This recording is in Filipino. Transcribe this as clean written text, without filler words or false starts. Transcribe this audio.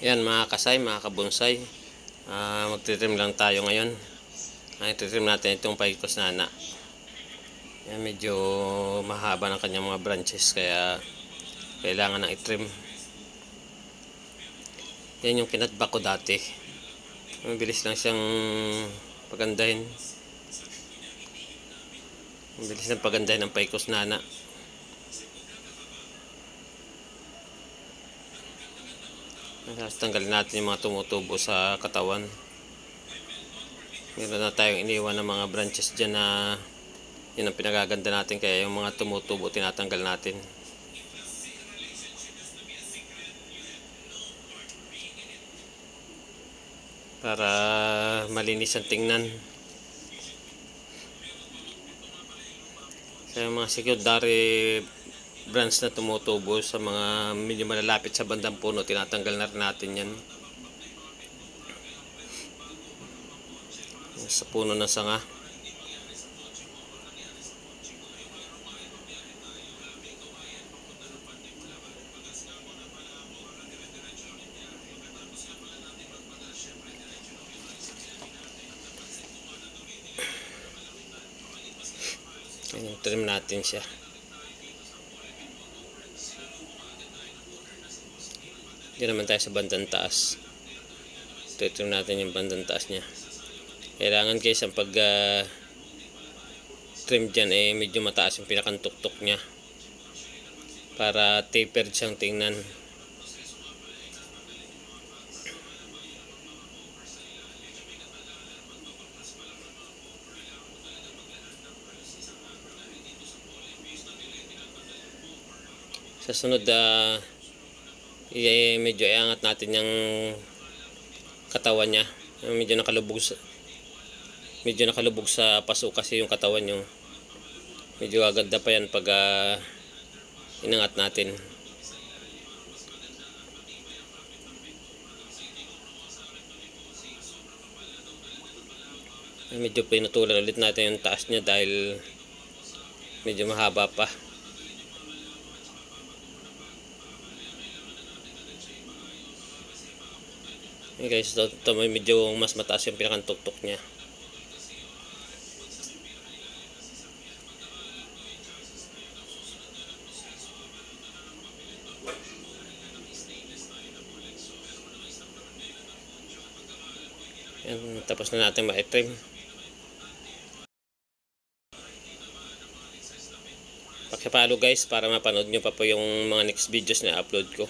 Yan mga kasay, mga kabonsay, magtitrim lang tayo ngayon. Ititrim natin itong Picos nana. Yan, medyo mahaba ng kanyang mga branches, kaya kailangan ng itrim. Yan yung kinatbak ko dati. Mabilis lang siyang pagandahin. Mabilis lang pagandahin ng Picos nana. Tanggalin natin yung mga tumutubo sa katawan. Meron na tayong iniwan ng mga branches dyan na yun ang pinagaganda natin, kaya yung mga tumutubo tinatanggal natin para malinis ang tingnan. Kaya mga secondary branch na tumutubo sa mga medyo malalapit sa bandang puno, tinatanggal na rin natin yan. Sa puno ng sanga, trim natin siya. Diyan naman tayo sa bandang taas. Trim natin yung bandang taas niya. Kailangan guys, ang pag trim dyan medyo mataas yung pinakantuktok niya para tapered siyang tingnan. Sa sunod medyo iangat natin yung katawan niya. Medyo nakalubog sa paso kasi yung katawan nyo. Medyo aganda pa yan pag inangat natin. Medyo pinutulan ulit natin yung taas niya dahil medyo mahaba pa. Okay guys, ito medyo mas mataas yung pinakantuktok niya. Yan, tapos na natin ma-trim. Pakipalo guys para mapanood nyo pa po yung mga next videos na upload ko.